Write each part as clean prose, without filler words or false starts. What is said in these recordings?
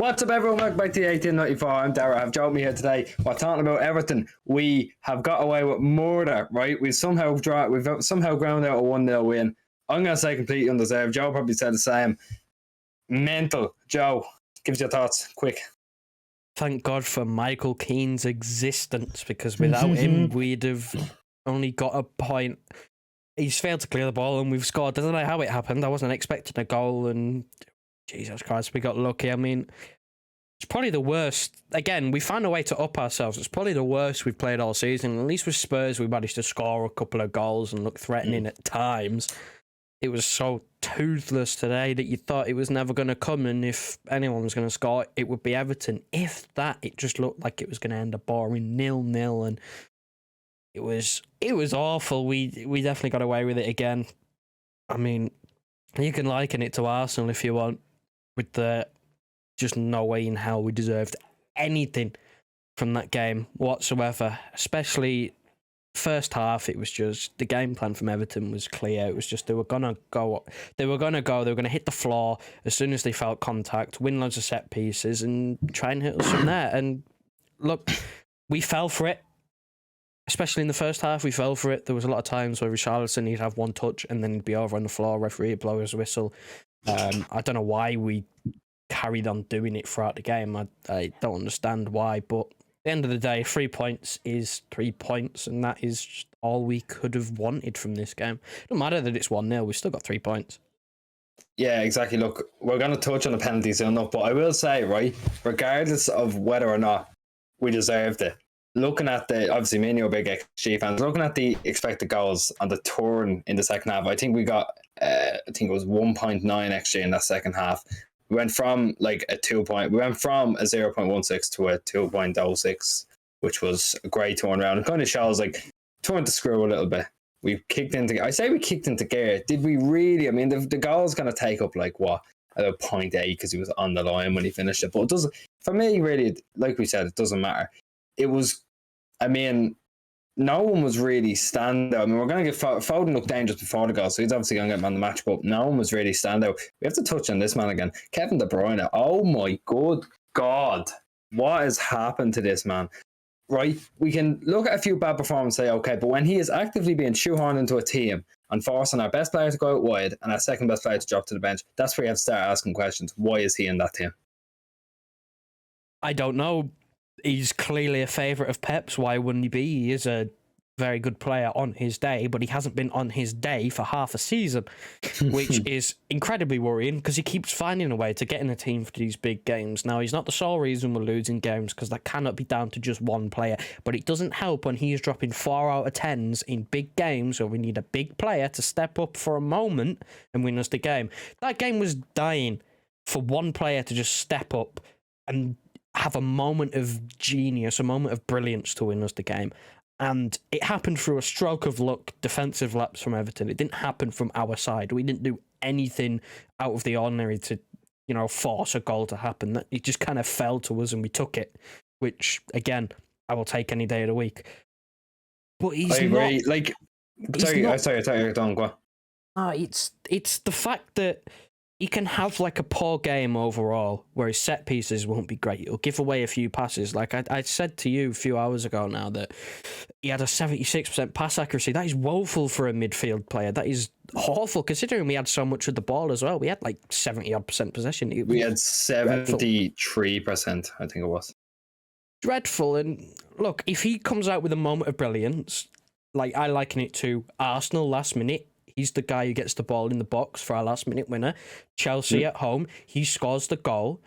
What's up, everyone? Welcome back to the 1894. I'm Dara. I've joined me here today. We're talking about Everton. We have got away with murder, right? We've somehow ground out a 1-0 win. I'm going to say completely undeserved. Joe probably said the same. Mental. Joe, give us your thoughts, quick. Thank God for Michael Keane's existence, because without him, we'd have only got a point. He's failed to clear the ball and we've scored. I don't know how it happened. I wasn't expecting a goal and Jesus Christ, we got lucky. I mean, it's probably the worst. Again, we found a way to up ourselves. It's probably the worst we've played all season. At least with Spurs, we managed to score a couple of goals and look threatening at times. It was so toothless today that you thought it was never going to come, and if anyone was going to score, it would be Everton. If that, it just looked like it was going to end a boring 0-0, and it was awful. We definitely got away with it again. I mean, you can liken it to Arsenal if you want, with the just no way in hell we deserved anything from that game whatsoever. Especially first half, it was just the game plan from Everton was clear. It was just they were gonna hit the floor as soon as they felt contact, win loads of set pieces, and try and hit us from there. And look, we fell for it. Especially in the first half, we fell for it. There was a lot of times where Richarlison, he'd have one touch and then he'd be over on the floor, referee would blow his whistle. I don't know why we carried on doing it throughout the game. I don't understand why, but at the end of the day, 3 points is 3 points, and that is just all we could have wanted from this game. It don't matter that it's 1-0, we've still got 3 points. Yeah, exactly. Look, we're going to touch on the penalties soon enough, but I will say, right, regardless of whether or not we deserved it, looking at obviously me and you are big XG fans, looking at the expected goals on the turn in the second half, I think we got, I think it was 1.9 XG in that second half. We went from like a 0.16 to a 2.06, which was a great turnaround. It kind of shows like turned the screw a little bit. We kicked into gear. Did we really? I mean, the goal's going to take up like what? About 0.8 because he was on the line when he finished it. But it doesn't, for me, really, like we said, it doesn't matter. It was, I mean, no one was really standout. I mean, we're going to get Foden looked dangerous before the goal, so he's obviously going to get man of the match, but no one was really standout. We have to touch on this man again. Kevin De Bruyne. Oh my good God. What has happened to this man? Right? We can look at a few bad performances and say, okay, but when he is actively being shoehorned into a team and forcing our best player to go out wide and our second best player to drop to the bench, that's where you have to start asking questions. Why is he in that team? I don't know. He's clearly a favourite of Pep's. Why wouldn't he be? He is a very good player on his day, but he hasn't been on his day for half a season, which is incredibly worrying because he keeps finding a way to get in a team for these big games. Now, he's not the sole reason we're losing games because that cannot be down to just one player, but it doesn't help when he's dropping 4 out of 10s in big games where we need a big player to step up for a moment and win us the game. That game was dying for one player to just step up and have a moment of genius, a moment of brilliance to win us the game. And it happened through a stroke of luck, defensive lapse from Everton. It didn't happen from our side. We didn't do anything out of the ordinary to, force a goal to happen. It just kind of fell to us and we took it, which, again, I will take any day of the week. But he's agree. not... Like, sorry, don't go on. It's the fact that he can have like a poor game overall where his set pieces won't be great. He'll give away a few passes. Like I said to you a few hours ago now that he had a 76% pass accuracy. That is woeful for a midfield player. That is awful considering we had so much of the ball as well. We had like 70% possession. We had 73%, I think it was. Dreadful. And look, if he comes out with a moment of brilliance, like I liken it to Arsenal last minute, he's the guy who gets the ball in the box for our last-minute winner. Chelsea at home, he scores the goal.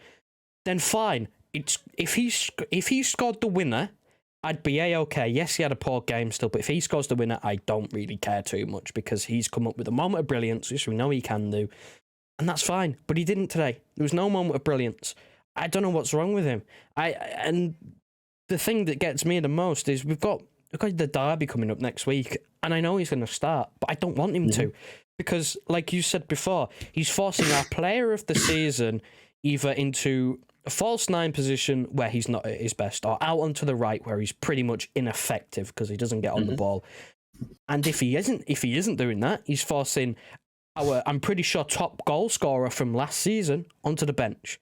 Then fine. If he scored the winner, I'd be A-okay. Yes, he had a poor game still, but if he scores the winner, I don't really care too much because he's come up with a moment of brilliance, which we know he can do, and that's fine. But he didn't today. There was no moment of brilliance. I don't know what's wrong with him. And the thing that gets me the most is we've got the derby coming up next week, and I know he's going to start, but I don't want him to, because, like you said before, he's forcing our player of the season either into a false 9 position where he's not at his best, or out onto the right where he's pretty much ineffective because he doesn't get on the ball. And if he isn't doing that, he's forcing our, I'm pretty sure, top goal scorer from last season onto the bench.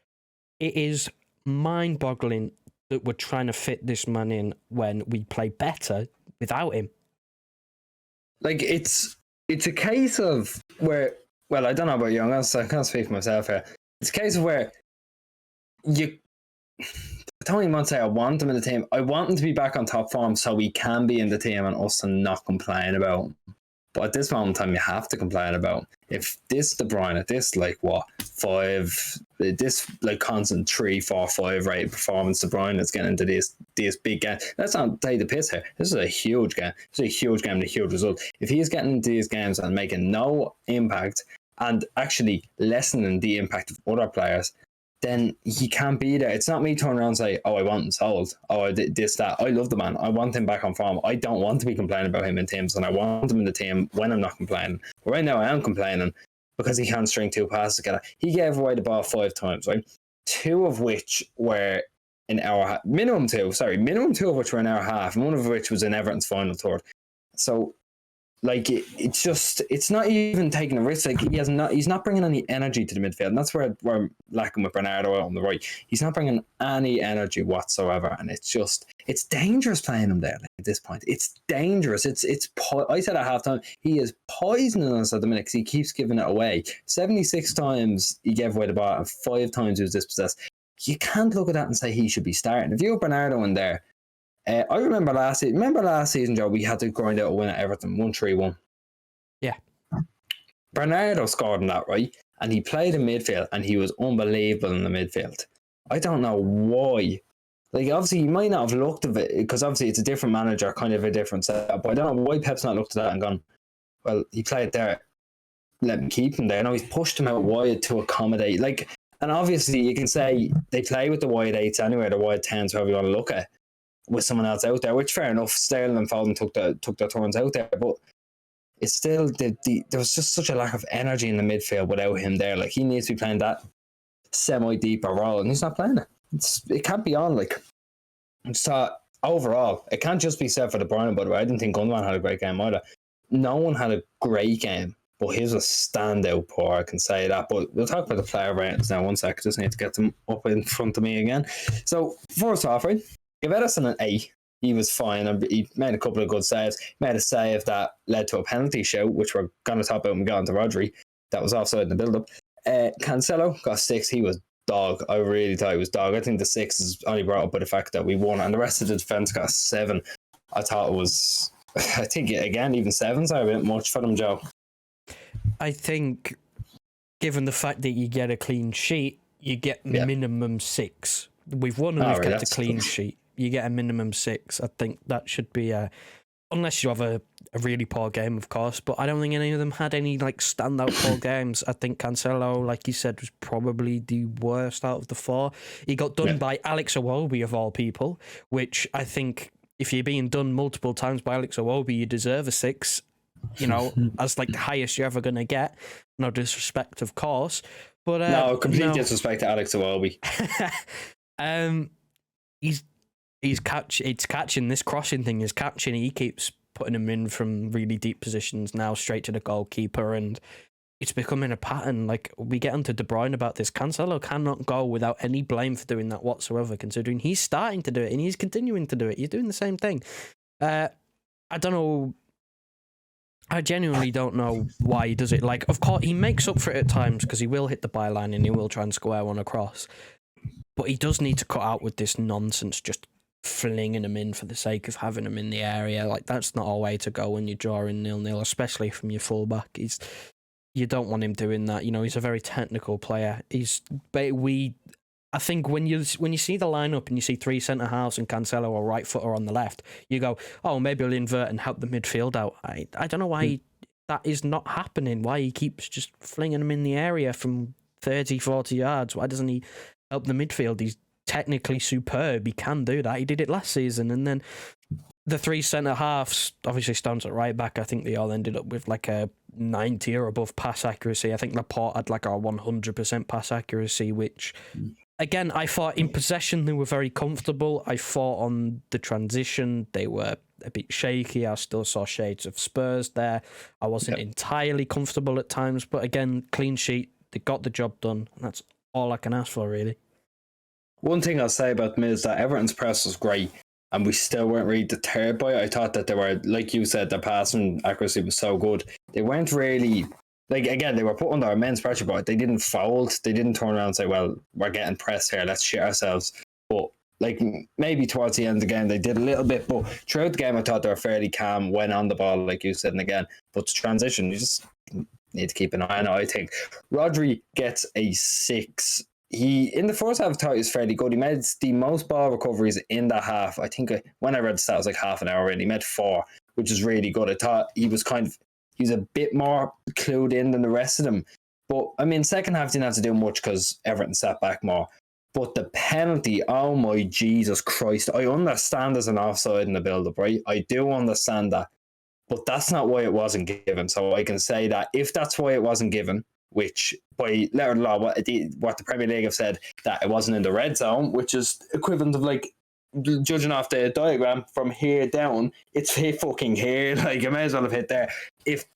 It is mind-boggling that we're trying to fit this man in when we play better without him. Like, it's a case of where, well, I don't know about you, I can't speak for myself here. It's a case of where I don't even want to say I want him in the team. I want him to be back on top form so he can be in the team and us to not complain about him. But at this moment in time, you have to complain about if this De Bruyne at this constant 3-4-5 rate performance De Bruyne is getting into these big games. Let's not take the piss here. This is a huge game. This is a huge game and a huge result. If he is getting into these games and making no impact and actually lessening the impact of other players, then he can't be there. It's not me turning around and say, oh, I want him sold. Oh, I did this, that. I love the man. I want him back on form. I don't want to be complaining about him in teams, and I want him in the team when I'm not complaining. But right now I am complaining because he can't string 2 passes together. He gave away the ball 5 times, right? 2 of which were an hour, minimum 2 of which were an hour and a half, and 1 of which was in Everton's final third. So, like, it's not even taking a risk. Like, he's not bringing any energy to the midfield, and that's where we're lacking with Bernardo out on the right. He's not bringing any energy whatsoever, and it's dangerous playing him there. Like, at this point, it's dangerous. I said at halftime, he is poisoning us at the minute because he keeps giving it away. 76 times he gave away the ball, and 5 times he was dispossessed. You can't look at that and say he should be starting. If you have Bernardo in there. I remember last season, Joe, we had to grind out a win at Everton, 1-3-1. Yeah. Bernardo scored in that, right? And he played in midfield, and he was unbelievable in the midfield. I don't know why. Like, obviously, he might not have looked at it, because obviously it's a different manager, kind of a different setup. But I don't know why Pep's not looked at that and gone, well, he played there, let me keep him there. No, he's pushed him out wide to accommodate. Like, and obviously, you can say they play with the wide 8s anyway, the wide 10s, however you want to look at it, with someone else out there, which fair enough, Sterling and Foden took their turns out there, but it's still there was just such a lack of energy in the midfield without him there. Like, he needs to be playing that semi-deeper role, and he's not playing it. It can't be on. Like, I just thought overall, it can't just be said for De Bruyne, by the way. I didn't think Gundogan had a great game either. No one had a great game, but his was standout poor, I can say that. But we'll talk about the player ratings now. 1 sec, I just need to get them up in front of me again. So first off, right, give Edison an 8. He was fine. He made a couple of good saves. He made a save that led to a penalty shout, which we're going to talk about when we get on to Rodri. That was offside in the build-up. Cancelo got 6. He was dog. I really thought he was dog. I think the 6 is only brought up by the fact that we won, and the rest of the defence got 7. I thought it was, I think, again, even 7's are a bit much for them, Joe. I think, given the fact that you get a clean sheet, you get minimum 6. We've won and we've kept a clean sheet. You get a minimum 6. I think that should be unless you have a really poor game, of course, but I don't think any of them had any like standout poor games. I think Cancelo, like you said, was probably the worst out of the 4. He got done by Alex Iwobi of all people, which I think if you're being done multiple times by Alex Iwobi, you deserve a 6, you know, as like the highest you're ever going to get. No disrespect, of course, but no, complete disrespect to Alex Iwobi. It's catching. This crossing thing is catching. He keeps putting him in from really deep positions now, straight to the goalkeeper, and it's becoming a pattern. Like, we get onto De Bruyne about this. Cancelo cannot go without any blame for doing that whatsoever, considering he's starting to do it and he's continuing to do it. He's doing the same thing. I don't know. I genuinely don't know why he does it. Like, of course, he makes up for it at times because he will hit the byline and he will try and square one across. But he does need to cut out with this nonsense, just flinging him in for the sake of having him in the area. Like, that's not a way to go when you're drawing 0-0, especially from your fullback. You don't want him doing that. You know, he's a very technical player. I think when you see the lineup and you see 3 centre halves and Cancelo or right footer on the left, you go, oh, maybe he'll invert and help the midfield out. I don't know why that is not happening. Why he keeps just flinging him in the area from 30, 40 yards. Why doesn't he help the midfield? He's technically superb. He can do that. He did it last season. And then the 3 centre halves, obviously Stones at right back, I think they all ended up with like a 90 or above pass accuracy. I think Laporte had like a 100% pass accuracy, which, again, I thought in possession they were very comfortable. I thought on the transition they were a bit shaky. I still saw shades of Spurs there. I wasn't entirely comfortable at times, but again, clean sheet, they got the job done. That's all I can ask for, really. One thing I'll say about them is that Everton's press was great, and we still weren't really deterred by it. I thought that they were, like you said, their passing accuracy was so good. They weren't really, like, again, they were put under immense pressure, but they didn't fold. They didn't turn around and say, well, we're getting pressed here, let's shit ourselves. But like maybe towards the end of the game they did a little bit, but throughout the game I thought they were fairly calm when on the ball, like you said. And again, but to transition, you just need to keep an eye on it. I think Rodri gets a 6. He, in the first half, I thought he was fairly good. He made the most ball recoveries in that half. I think when I read the stat, it was like half an hour in. He made 4, which is really good. I thought he was a bit more clued in than the rest of them. But I mean, second half didn't have to do much because Everton sat back more. But the penalty, oh my Jesus Christ. I understand there's an offside in the build-up, right? I do understand that. But that's not why it wasn't given. So I can say that if that's why it wasn't given, which by letter of law, what the Premier League have said, that it wasn't in the red zone, which is equivalent of, like, judging off the diagram from here down, it's fucking here. Like, you may as well have hit there. If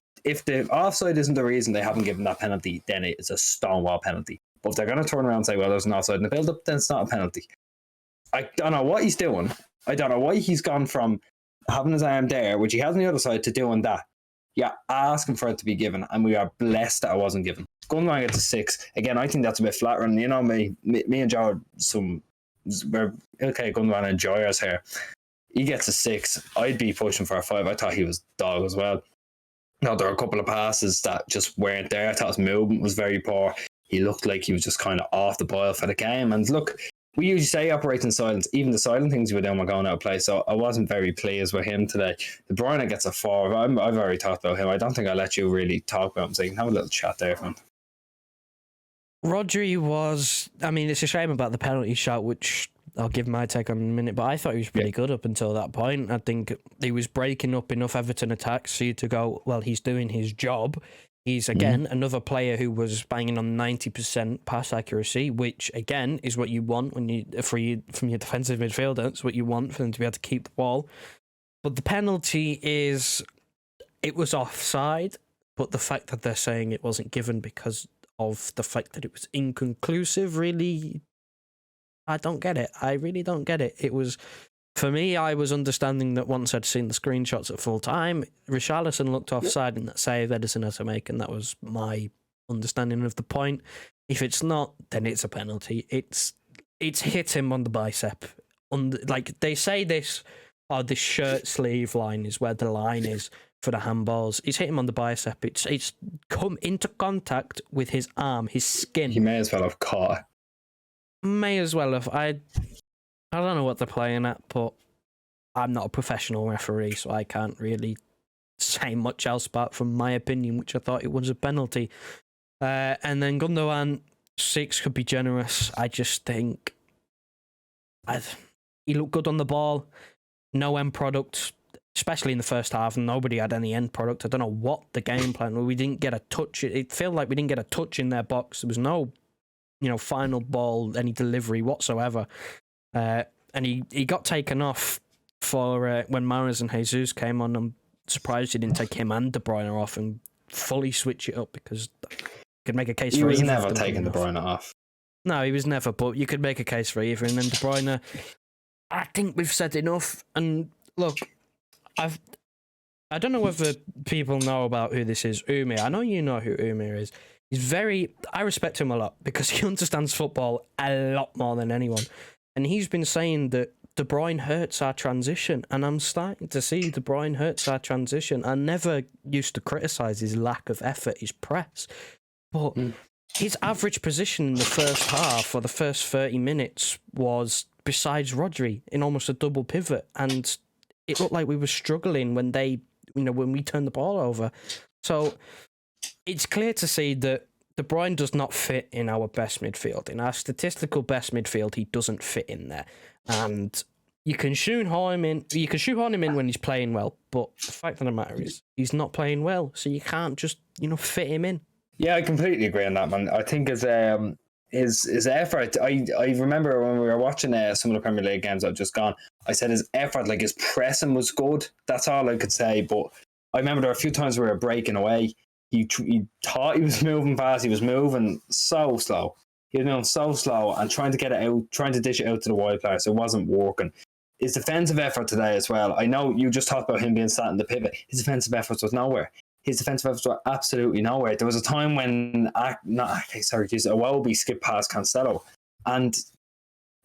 the offside isn't the reason they haven't given that penalty, then it's a stonewall penalty. But if they're going to turn around and say, well, there's an offside in the build-up, then it's not a penalty. I don't know what he's doing. I don't know why he's gone from having his arm there, which he has on the other side, to doing that. Yeah, asking for it to be given, and we are blessed that it wasn't given. Gundogan gets a 6. Again, I think that's a bit flattering. You know, me and Joe we're okay, Gundogan enjoyers here. He gets a 6. I'd be pushing for a 5. I thought he was dog as well. No, there were a couple of passes that just weren't there. I thought his movement was very poor. He looked like he was just kind of off the boil for the game. And look, we usually say operate in silence. Even the silent things we were doing were going out of play. So I wasn't very pleased with him today. The Bruyne gets a 4. I've already talked about him. I don't think I'll let you really talk about him. So you can have a little chat there, man. Rodri was, I mean, it's a shame about the penalty shot, which I'll give my take on in a minute, but I thought he was pretty good up until that point. I think he was breaking up enough Everton attacks for you to go, well, he's doing his job. He's, again, another player who was banging on 90% pass accuracy, which, again, is what you want from your defensive midfielder. It's what you want for them to be able to keep the ball. But the penalty it was offside, but the fact that they're saying it wasn't given because of the fact that it was inconclusive, really, I don't get it. I really don't get it. It was, for me, I was understanding that once I'd seen the screenshots at full time, Richarlison looked offside in that save Ederson had to make, and that was my understanding of the point. If it's not, then it's a penalty. It's hit him on the bicep. Like they say this shirt sleeve line is where the line is for the handballs. It's hit him on the bicep. It's come into contact with his arm, his skin. He may as well have caught. May as well have. I don't know what they're playing at, but I'm not a professional referee, so I can't really say much else apart from my opinion, which I thought it was a penalty. And then Gundogan, 6 could be generous. I just think he looked good on the ball. No end product, especially in the first half. Nobody had any end product. I don't know what the game plan was. We didn't get a touch. It felt like we didn't get a touch in their box. There was no, final ball, any delivery whatsoever. And he got taken off for when Mahrez and Jesus came on. I'm surprised he didn't take him and De Bruyne off and fully switch it up, because you could make a case for either. He was never taking De Bruyne off. No, he was never, but you could make a case for either. And then De Bruyne, I think we've said enough. And look, I don't know whether people know about who this is, Umir. I know you know who Umir is. I respect him a lot because he understands football a lot more than anyone. And he's been saying that De Bruyne hurts our transition. And I'm starting to see De Bruyne hurts our transition. I never used to criticise his lack of effort, his press. But his average position in the first half, or the first 30 minutes, was besides Rodri in almost a double pivot. And it looked like we were struggling when when we turned the ball over. So it's clear to see that De Bruyne does not fit in our best midfield. In our statistical best midfield, he doesn't fit in there. And you can shoehorn him in when he's playing well, but the fact of the matter is he's not playing well, so you can't just, fit him in. Yeah, I completely agree on that, man. I think his effort, I remember when we were watching some of the Premier League games that have just gone, I said his effort, like his pressing was good. That's all I could say. But I remember there were a few times we were breaking away. He thought he was moving fast. He was moving so slow. He was moving so slow and trying to get it out, trying to dish it out to the wide players. So it wasn't working. His defensive effort today as well. I know you just talked about him being sat in the pivot. His defensive efforts was nowhere. His defensive efforts were absolutely nowhere. There was a time when Iwobi skipped past Cancelo, and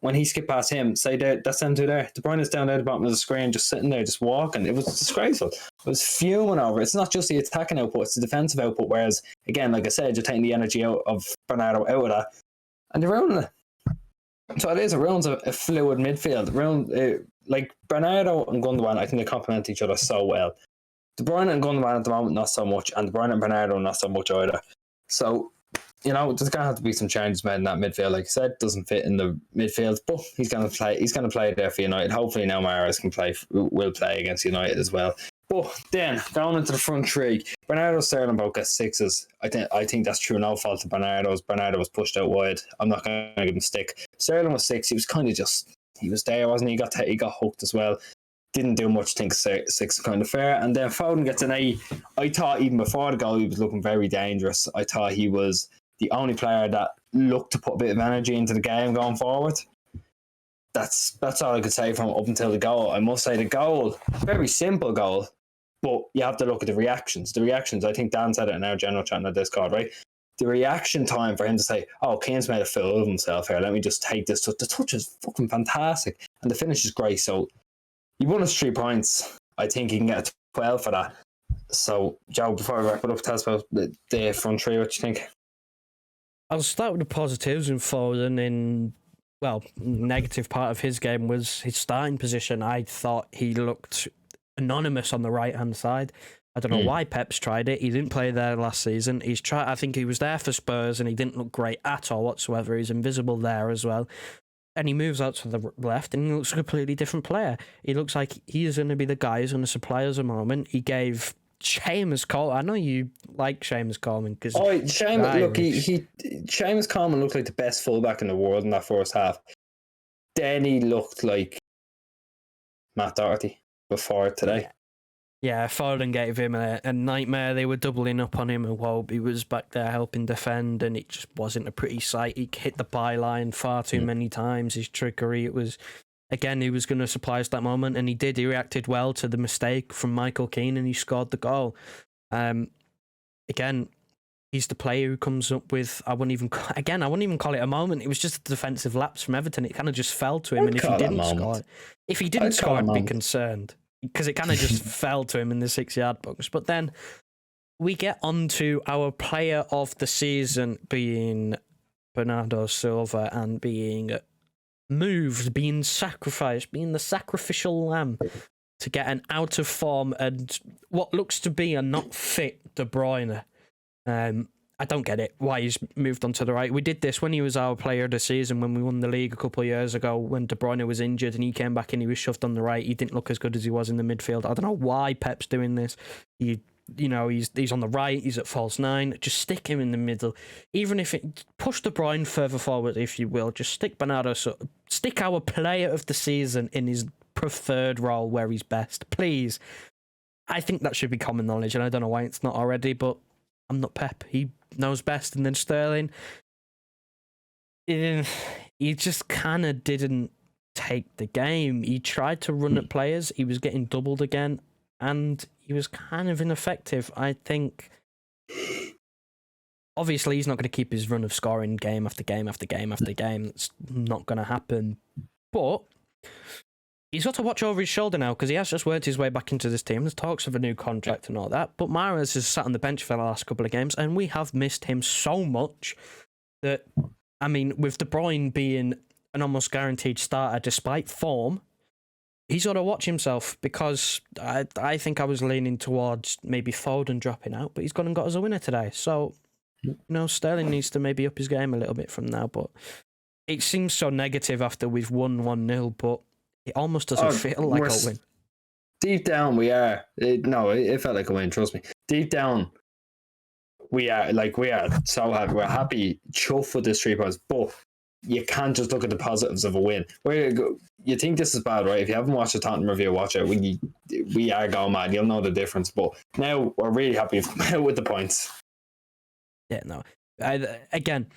when he skipped past him, that's them two there. De Bruyne is down there at the bottom of the screen, just sitting there, just walking. It was disgraceful. I was fuming over it. It's not just the attacking output; it's the defensive output. Whereas, again, like I said, you're taking the energy out of Bernardo out of that, and you're ruining it. So it is. It ruins a fluid midfield. Like Bernardo and Gundogan, I think they complement each other so well. De Bruyne and Gundogan at the moment, not so much, and De Bruyne and Bernardo, not so much either. So, there's going to have to be some changes made in that midfield. Like I said, doesn't fit in the midfield, but he's going to play. He's going to play there for United. Hopefully, now Mahrez will play against United as well. But then going into the front three, Bernardo, Sterling both get sixes. I think that's true. No fault to Bernardo's. Bernardo was pushed out wide. I'm not going to give him stick. Sterling was six. He was kind of he was there, wasn't he? He got hooked as well. Didn't do much. I think six is kind of fair. And then Foden gets an A. I thought even before the goal he was looking very dangerous. I thought he was the only player that looked to put a bit of energy into the game going forward. That's all I could say from up until the goal. I must say the goal, very simple goal, but you have to look at the reactions. The reactions, I think Dan said it in our general chat in the Discord, right? The reaction time for him to say, "Oh, Kane's made a fool of himself here. Let me just take this touch." The touch is fucking fantastic, and the finish is great. So he won us 3 points. I think he can get a 12 for that. So, Joe, before I wrap it up, tell us about the front three. What you think? I'll start with the positives in Foden. Negative part of his game was his starting position. I thought he looked anonymous on the right-hand side. I don't know why Pep's tried it. He didn't play there last season. I think he was there for Spurs and he didn't look great at all whatsoever. He's invisible there as well. And he moves out to the left and he looks a completely different player. He looks like he is going to be the guy who's going to supply us a moment. He gave Seamus Coleman. I know you like Seamus Coleman because Seamus Coleman looked like the best fullback in the world in that first half. Then he looked like Matt Doherty before today. Yeah, Foden gave him a nightmare. They were doubling up on him, and Wobie was back there helping defend, and it just wasn't a pretty sight. He hit the byline far too many times. His trickery, it was, again, he was going to supply us that moment, and he did. He reacted well to the mistake from Michael Keane, and he scored the goal. Again, he's the player who comes up with, I wouldn't even call it a moment. It was just a defensive lapse from Everton. It kind of just fell to him, and if he didn't score, I'd be concerned. Because it kind of just fell to him in the 6-yard box. But then we get on to our player of the season being Bernardo Silva and being moved, being sacrificed, being the sacrificial lamb to get an out of form and what looks to be a not fit De Bruyne. I don't get it, why he's moved on to the right. We did this when he was our player of the season, when we won the league a couple of years ago, when De Bruyne was injured and he came back and he was shoved on the right. He didn't look as good as he was in the midfield. I don't know why Pep's doing this. He's on the right, he's at false 9. Just stick him in the middle. Even if it push De Bruyne further forward, if you will. Just stick Bernardo, stick our player of the season in his preferred role where he's best, please. I think that should be common knowledge, and I don't know why it's not already, but I'm not Pep. He knows best. And then Sterling, he just kind of didn't take the game. He tried to run at players. He was getting doubled again, and he was kind of ineffective. I think, obviously, he's not going to keep his run of scoring game after game after game after game. That's not going to happen. But he's got to watch over his shoulder now because he has just worked his way back into this team. There's talks of a new contract and all that. But Mahrez has sat on the bench for the last couple of games and we have missed him so much that, I mean, with De Bruyne being an almost guaranteed starter despite form, he's got to watch himself because I think I was leaning towards maybe Foden dropping out, but he's gone and got us a winner today. So, Sterling needs to maybe up his game a little bit from now. But it seems so negative after we've won 1-0, but it almost doesn't feel like a win. Deep down, we are. It felt like a win, trust me. Deep down, we are so happy. We're happy, chuffed with this 3 points, but you can't just look at the positives of a win. You think this is bad, right? If you haven't watched the Tottenham review, watch it. We are going mad. You'll know the difference. But now we're really happy with the points. Yeah, no. Again,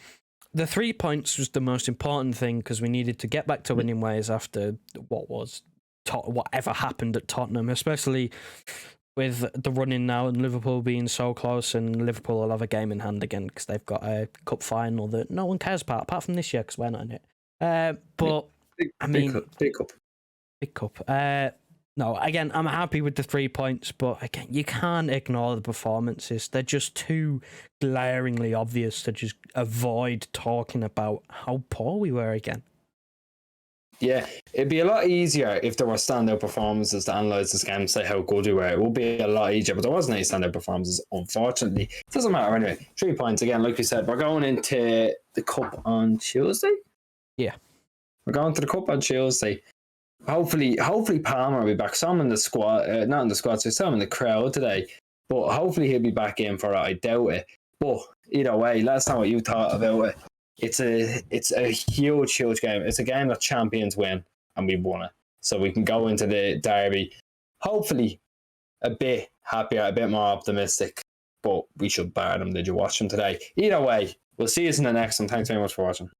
the 3 points was the most important thing because we needed to get back to winning ways after whatever happened at Tottenham, especially with the running now and Liverpool being so close, and Liverpool will have a game in hand again because they've got a cup final that no one cares about apart from this year because we're not in it. But big cup. Big cup. No, again, I'm happy with the 3 points, but again, you can't ignore the performances. They're just too glaringly obvious to just avoid talking about how poor we were again. Yeah, it'd be a lot easier if there were standout performances to analyse this game and say how good we were. It would be a lot easier, but there wasn't any standout performances, unfortunately. It doesn't matter anyway. 3 points again, like we said. We're going into the Cup on Tuesday? Yeah. We're going to the Cup on Tuesday. Hopefully Palmer will be back. Some in the squad, not in the squad, so some in the crowd today. But hopefully he'll be back in for it. I doubt it. But either way, let us know what you thought about it. It's a huge game. It's a game that champions win, and we won it. So we can go into the derby, hopefully a bit happier, a bit more optimistic. But we should bar them. Did you watch them today? Either way, we'll see you in the next one. Thanks very much for watching.